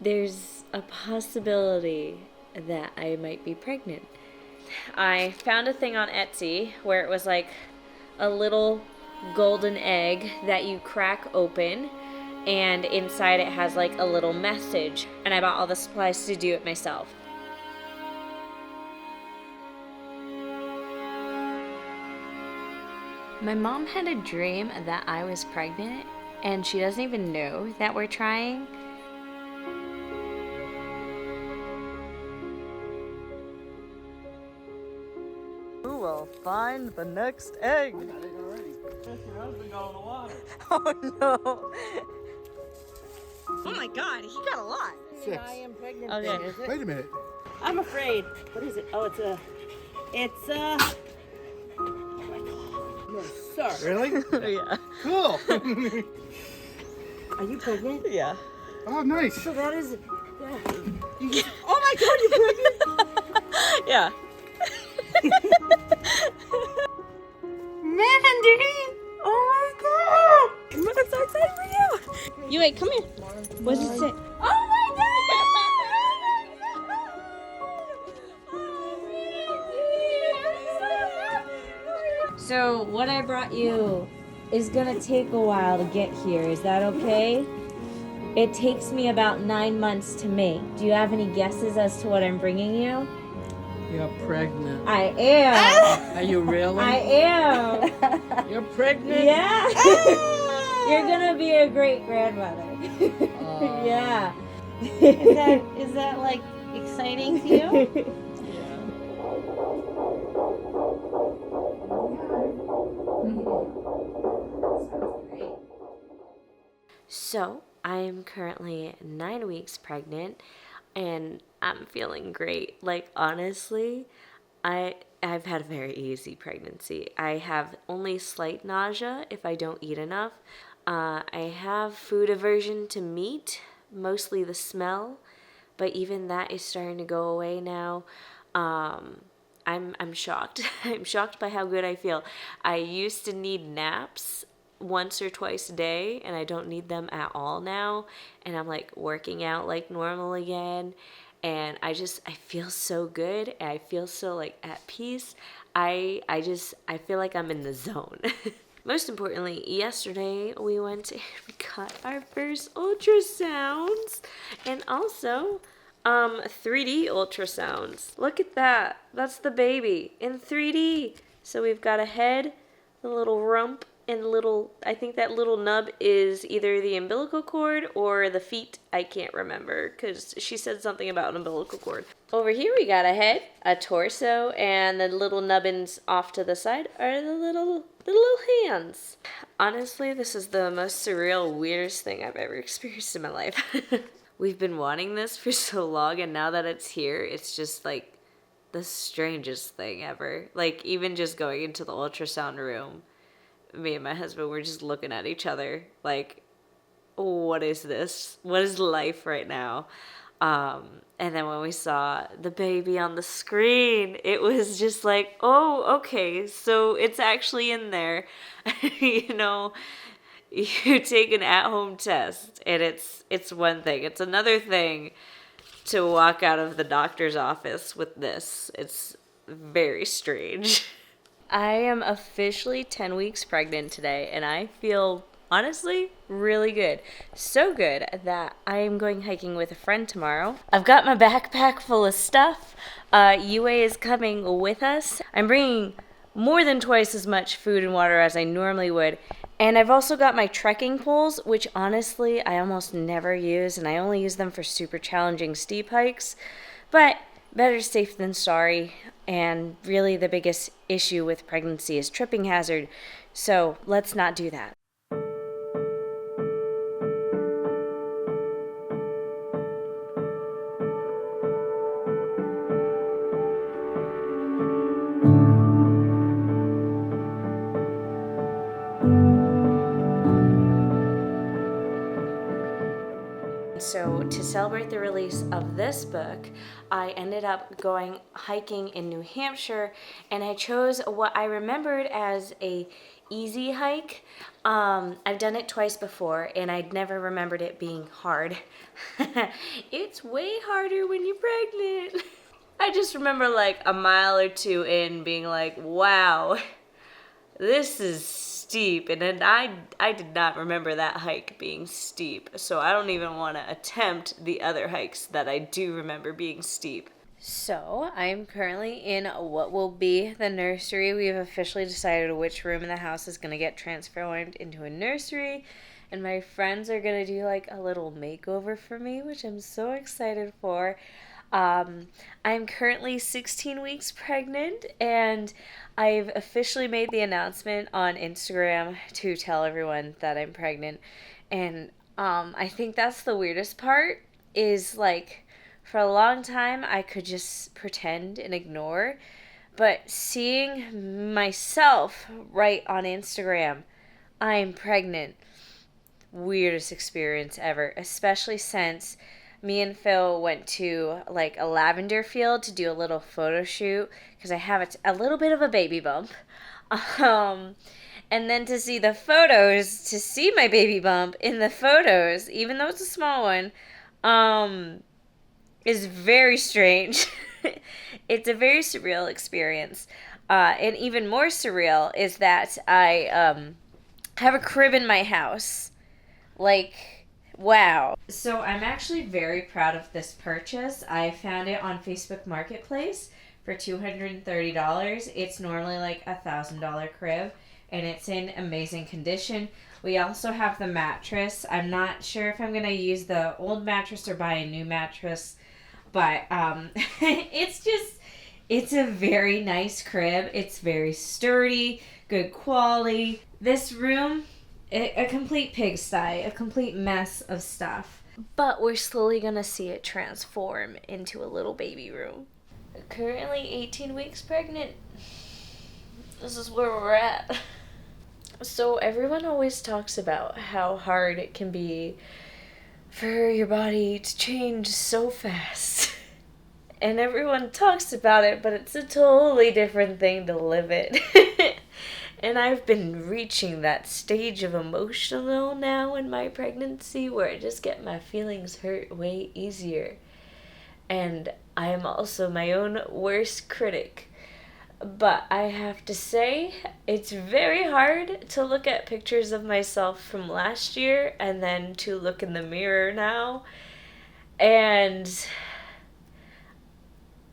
there's a possibility that I might be pregnant. I found a thing on Etsy where it was like a little golden egg that you crack open, and inside it has like a little message. And I bought all the supplies to do it myself. My mom had a dream that I was pregnant, and she doesn't even know that we're trying. Who will find the next egg? I got it already. Your husband got in the water. Oh no. Oh my god, he got a lot. 6. I am pregnant. Okay. Thing, is it? Wait a minute. I'm afraid. What is it? Oh, it's a. No, sir. Really? Yeah. Cool. Are you pregnant? Yeah. Oh, nice. So that is. Yeah. Oh my God, you're pregnant. Yeah. Mandy! Oh my God! I'm so excited for you. You wait, come here. What does it say? Oh my god! So what I brought you is gonna take a while to get here. Is that okay? It takes me about 9 months to make. Do you have any guesses as to what I'm bringing you? You're pregnant. I am. Are you really? I am. You're pregnant? Yeah. You're gonna be a great grandmother. Yeah. Is that like exciting to you? So I am currently 9 weeks pregnant, and I'm feeling great. Like, honestly, I've had a very easy pregnancy. I have only slight nausea if I don't eat enough. I have food aversion to meat, mostly the smell, but even that is starting to go away now. I'm shocked. I'm shocked by how good I feel. I used to need naps once or twice a day, and I don't need them at all now, and I'm like working out like normal again, and I feel so good, and I feel so like at peace. I feel like I'm in the zone. Most importantly, yesterday we went and got our first ultrasounds, and also 3D ultrasounds. Look at that. That's the baby in 3D. So we've got a head, the little rump, and I think that little nub is either the umbilical cord or the feet. I can't remember because she said something about an umbilical cord. Over here we got a head, a torso, and the little nubbins off to the side are the little hands. Honestly, this is the most surreal, weirdest thing I've ever experienced in my life. We've been wanting this for so long, and now that it's here, it's just like the strangest thing ever. Like, even just going into the ultrasound room, me and my husband were just looking at each other like, what is this? What is life right now? And then when we saw the baby on the screen, it was just like, oh, okay, so it's actually in there. You know, you take an at-home test, and it's one thing. It's another thing to walk out of the doctor's office with this. It's very strange. I am officially 10 weeks pregnant today, and I feel, honestly, really good. So good that I am going hiking with a friend tomorrow. I've got my backpack full of stuff. Midway is coming with us. I'm bringing more than twice as much food and water as I normally would. And I've also got my trekking poles, which honestly I almost never use, and I only use them for super challenging steep hikes. But better safe than sorry. And really the biggest issue with pregnancy is tripping hazard. So let's not do that. So to celebrate the release of this book, I ended up going hiking in New Hampshire, and I chose what I remembered as a easy hike. I've done it twice before, and I'd never remembered it being hard. It's way harder when you're pregnant. I just remember like a mile or two in being like, wow, this is steep. And then I did not remember that hike being steep, so I don't even want to attempt the other hikes that I do remember being steep. So, I'm currently in what will be the nursery. We've officially decided which room in the house is going to get transformed into a nursery. And my friends are going to do like a little makeover for me, which I'm so excited for. I'm currently 16 weeks pregnant, and I've officially made the announcement on Instagram to tell everyone that I'm pregnant. And I think that's the weirdest part is like, for a long time, I could just pretend and ignore. But seeing myself write on Instagram, I'm pregnant, weirdest experience ever. Especially since me and Phil went to like a lavender field to do a little photo shoot because I have a little bit of a baby bump. And then to see the photos, to see my baby bump in the photos, even though it's a small one, is very strange. It's a very surreal experience. And even more surreal is that I have a crib in my house. Like, wow. So I'm actually very proud of this purchase. I found it on Facebook Marketplace for $230. It's normally like $1,000 crib, and it's in amazing condition. We also have the mattress. I'm not sure if I'm going to use the old mattress or buy a new mattress. But it's a very nice crib. It's very sturdy, good quality. This room, a complete pigsty, a complete mess of stuff. But we're slowly going to see it transform into a little baby room. Currently 18 weeks pregnant. This is where we're at. So everyone always talks about how hard it can be for your body to change so fast. And everyone talks about it, but it's a totally different thing to live it. And I've been reaching that stage of emotional now in my pregnancy where I just get my feelings hurt way easier. And I am also my own worst critic. But I have to say, it's very hard to look at pictures of myself from last year and then to look in the mirror now. And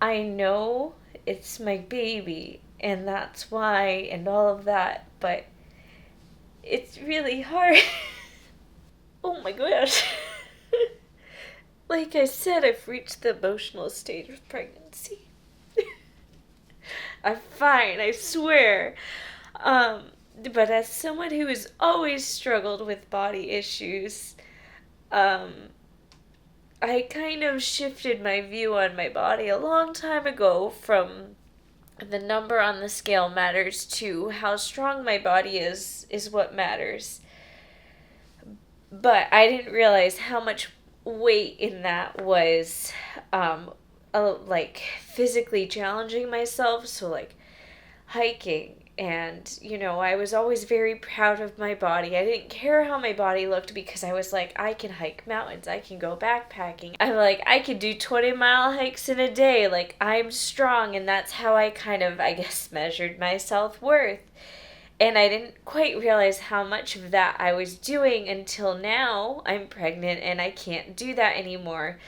I know it's my baby, and that's why, and all of that, but it's really hard. Oh my gosh. Like I said, I've reached the emotional stage of pregnancy. I'm fine, I swear. But as someone who has always struggled with body issues, I kind of shifted my view on my body a long time ago from the number on the scale matters to how strong my body is what matters. But I didn't realize how much weight in that was like physically challenging myself. So like hiking, and I was always very proud of my body. I didn't care how my body looked because I was like, I can hike mountains, I can go backpacking, I could do 20-mile hikes in a day, like I'm strong. And that's how I kind of, I guess, measured my self-worth. And I didn't quite realize how much of that I was doing until now I'm pregnant and I can't do that anymore.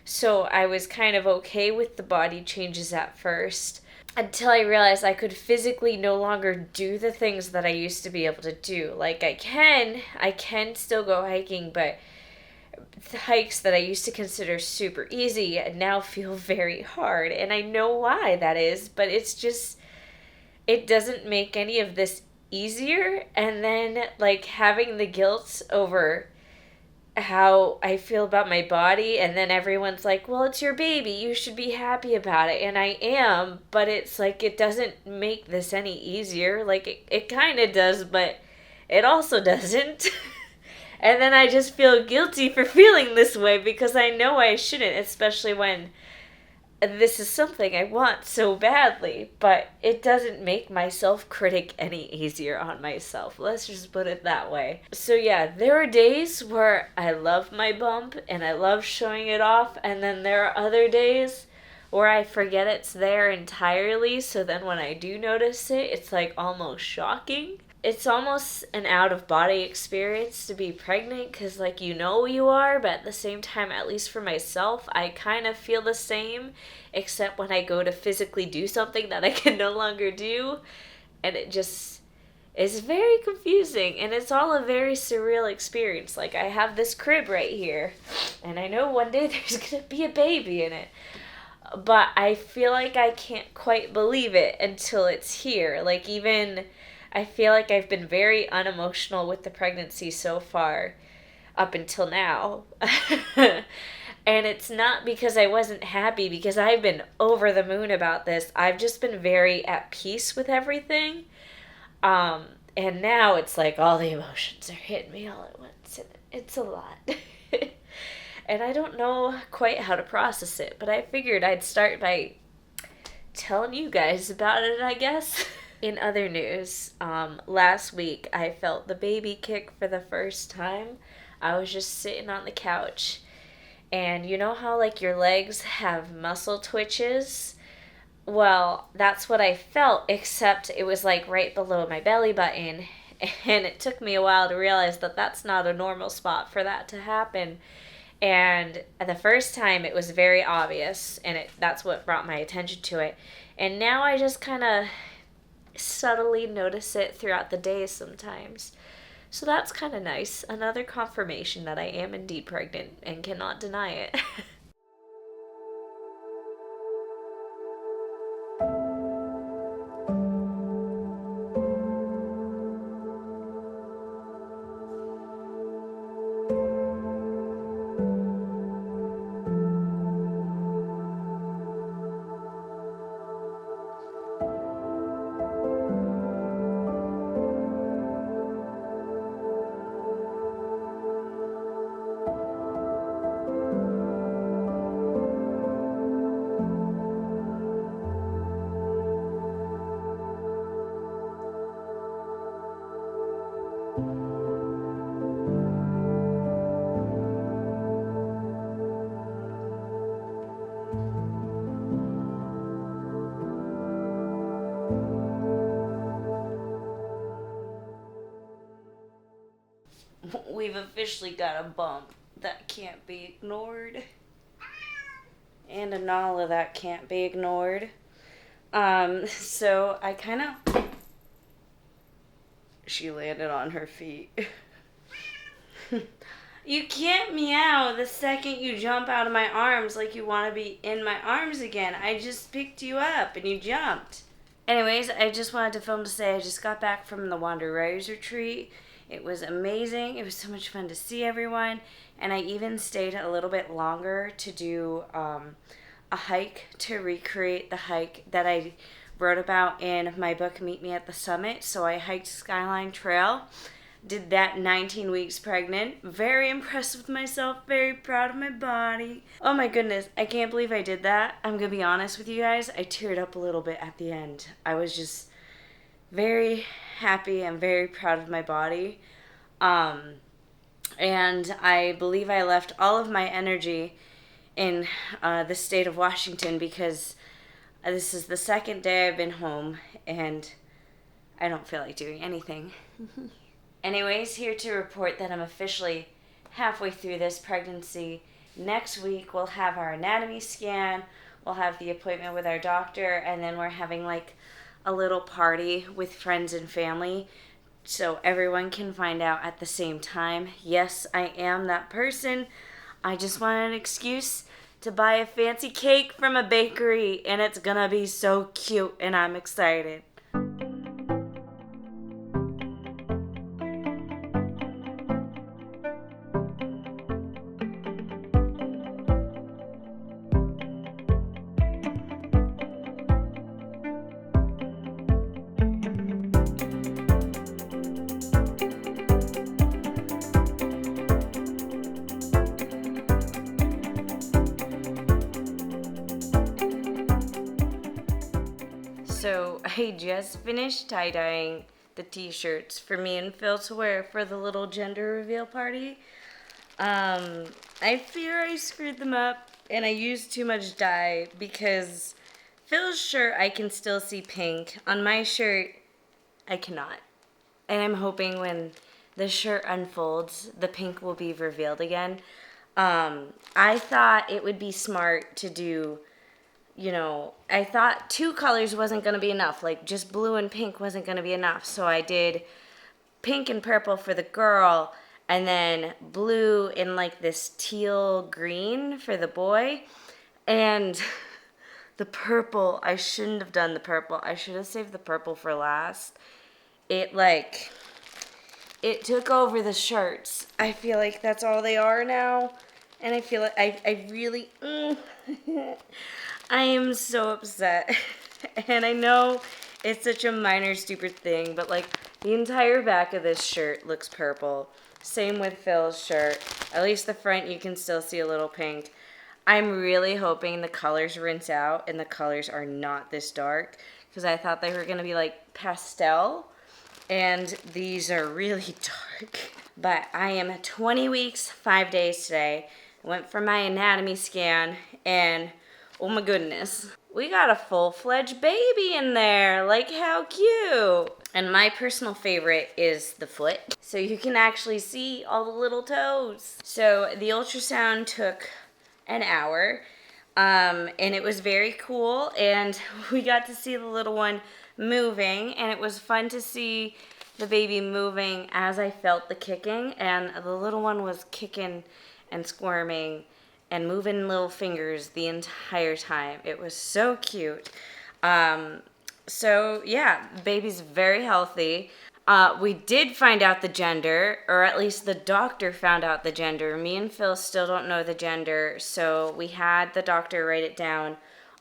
So I was kind of okay with the body changes at first, until I realized I could physically no longer do the things that I used to be able to do. Like I can still go hiking, but the hikes that I used to consider super easy now feel very hard. And I know why that is, but it's just, it doesn't make any of this easier. And then like having the guilt over how I feel about my body, and then everyone's like, well, it's your baby, you should be happy about it. And I am, but it's like, it doesn't make this any easier. Like it kind of does, but it also doesn't. And then I just feel guilty for feeling this way because I know I shouldn't, especially when this is something I want so badly, but it doesn't make my self-critic any easier on myself. Let's just put it that way. So yeah, there are days where I love my bump and I love showing it off, and then there are other days where I forget it's there entirely, so then when I do notice it, it's like almost shocking. It's almost an out-of-body experience to be pregnant, because like you know you are, but at the same time, at least for myself, I kind of feel the same, except when I go to physically do something that I can no longer do, and it just is very confusing, and it's all a very surreal experience. Like, I have this crib right here, and I know one day there's gonna be a baby in it, but I feel like I can't quite believe it until it's here. Like, even I feel like I've been very unemotional with the pregnancy so far, up until now. And it's not because I wasn't happy, because I've been over the moon about this. I've just been very at peace with everything. And now it's like all the emotions are hitting me all at once, and it's a lot. And I don't know quite how to process it, but I figured I'd start by telling you guys about it, I guess. In other news, last week I felt the baby kick for the first time. I was just sitting on the couch, and you know how like your legs have muscle twitches? Well, that's what I felt, except it was like right below my belly button, and it took me a while to realize that that's not a normal spot for that to happen. And the first time it was very obvious, and that's what brought my attention to it. And now I just kind of subtly notice it throughout the day sometimes. So that's kind of nice. Another confirmation that I am indeed pregnant and cannot deny it. We've officially got a bump that can't be ignored. And a Nala that can't be ignored. So I kind of... She landed on her feet. You can't meow the second you jump out of my arms like you want to be in my arms again. I just picked you up and you jumped. Anyways, I just wanted to film to say I just got back from the Wander Rise retreat. It was amazing. It was so much fun to see everyone. And I even stayed a little bit longer to do a hike, to recreate the hike that I wrote about in my book, Meet Me at the Summit. So I hiked Skyline Trail, did that 19 weeks pregnant. Very impressed with myself, very proud of my body. Oh my goodness, I can't believe I did that. I'm going to be honest with you guys, I teared up a little bit at the end. I was just very happy and very proud of my body. And I believe I left all of my energy in the state of Washington, because this is the second day I've been home and I don't feel like doing anything. Anyways, here to report that I'm officially halfway through this pregnancy. Next week we'll have our anatomy scan, we'll have the appointment with our doctor, and then we're having like a little party with friends and family so everyone can find out at the same time. Yes, I am that person. I just want an excuse to buy a fancy cake from a bakery, and it's gonna be so cute, and I'm excited. So I just finished tie-dyeing the t-shirts for me and Phil to wear for the little gender reveal party. I fear I screwed them up and I used too much dye because Phil's shirt I can still see pink. On my shirt, I cannot. And I'm hoping when the shirt unfolds, the pink will be revealed again. I thought it would be smart to do, I thought 2 colors wasn't going to be enough. Like, just blue and pink wasn't going to be enough. So I did pink and purple for the girl, and then blue in, like, this teal green for the boy. And the purple, I shouldn't have done the purple. I should have saved the purple for last. It took over the shirts. I feel like that's all they are now. And I feel like I really, I am so upset. And I know it's such a minor, stupid thing, but like the entire back of this shirt looks purple. Same with Phil's shirt. At least the front you can still see a little pink. I'm really hoping the colors rinse out and the colors are not this dark, because I thought they were going to be like pastel. And these are really dark. But I am 20 weeks, 5 days today. I went for my anatomy scan, and oh my goodness, we got a full-fledged baby in there. Like, how cute. And my personal favorite is the foot. So you can actually see all the little toes. So the ultrasound took an hour, and it was very cool. And we got to see the little one moving, and it was fun to see the baby moving as I felt the kicking, and the little one was kicking and squirming and moving little fingers the entire time. It was so cute. So yeah, the baby's very healthy. We did find out the gender, or at least the doctor found out the gender. Me and Phil still don't know the gender, so we had the doctor write it down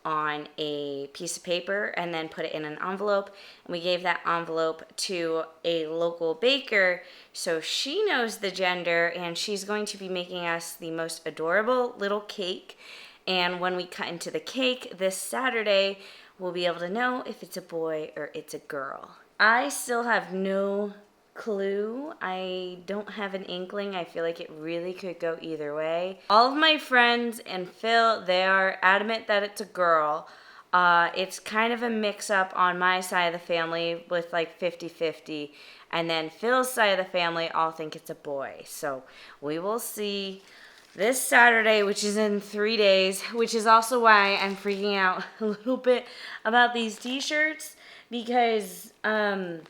on a piece of paper and then put it in an envelope, and we gave that envelope to a local baker so she knows the gender, and she's going to be making us the most adorable little cake. And when we cut into the cake this Saturday, we'll be able to know if it's a boy or it's a girl. I still have no clue. I don't have an inkling. I feel like it really could go either way. All of my friends and Phil, they are adamant that it's a girl. It's kind of a mix-up on my side of the family with like 50-50. And then Phil's side of the family all think it's a boy. So we will see this Saturday, which is in 3 days, which is also why I'm freaking out a little bit about these t-shirts, because I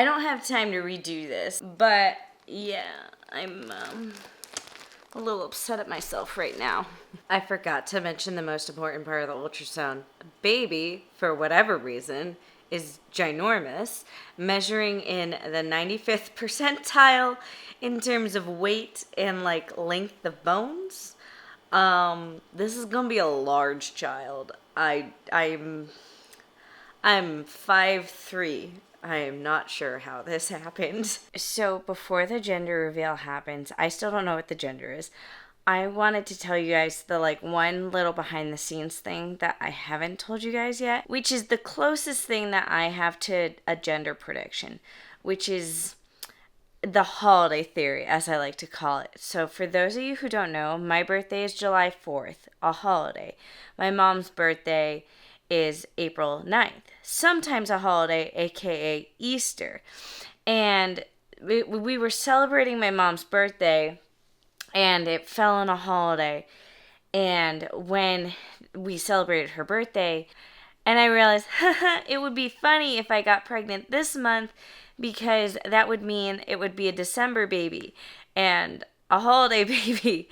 don't have time to redo this, but yeah, I'm a little upset at myself right now. I forgot to mention the most important part of the ultrasound. Baby, for whatever reason, is ginormous, measuring in the 95th percentile in terms of weight and like length of bones. This is gonna be a large child. I'm 5'3". I am not sure how this happened. So before the gender reveal happens, I still don't know what the gender is. I wanted to tell you guys the one little behind the scenes thing that I haven't told you guys yet, which is the closest thing that I have to a gender prediction, which is the holiday theory, as I like to call it. So for those of you who don't know, my birthday is July 4th, a holiday. My mom's birthday is April 9th, sometimes a holiday, aka Easter. And we were celebrating my mom's birthday, and it fell on a holiday. And when we celebrated her birthday, and I realized, it would be funny if I got pregnant this month, because that would mean it would be a December baby and a holiday baby.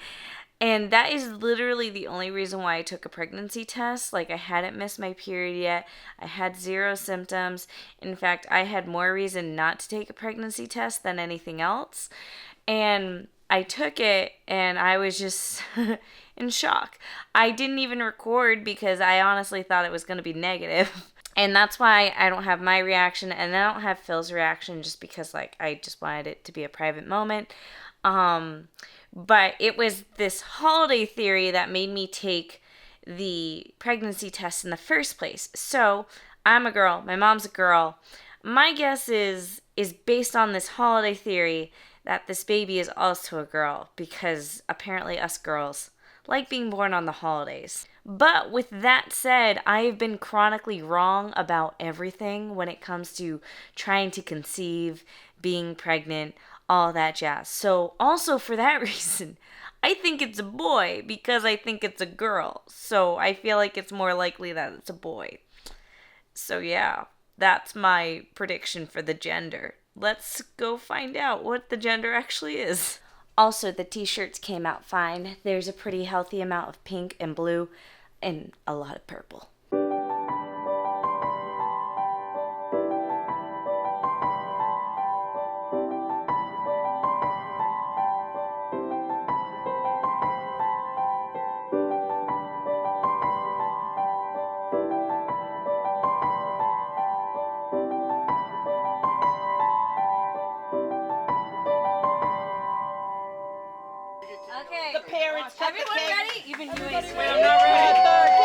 And that is literally the only reason why I took a pregnancy test. I hadn't missed my period yet. I had 0 symptoms. In fact, I had more reason not to take a pregnancy test than anything else. And I took it, and I was just in shock. I didn't even record because I honestly thought it was going to be negative. And that's why I don't have my reaction, and I don't have Phil's reaction, just because I just wanted it to be a private moment. But it was this holiday theory that made me take the pregnancy test in the first place. So I'm a girl, my mom's a girl. My guess is based on this holiday theory that this baby is also a girl, because apparently us girls like being born on the holidays. But with that said, I have been chronically wrong about everything when it comes to trying to conceive, being pregnant, all that jazz. So also for that reason, I think it's a boy because I think it's a girl. So I feel like it's more likely that it's a boy. So yeah, that's my prediction for the gender. Let's go find out what the gender actually is. Also, the t-shirts came out fine. There's a pretty healthy amount of pink and blue and a lot of purple. The parents cut the cake. Ready? Even you I'm not ready.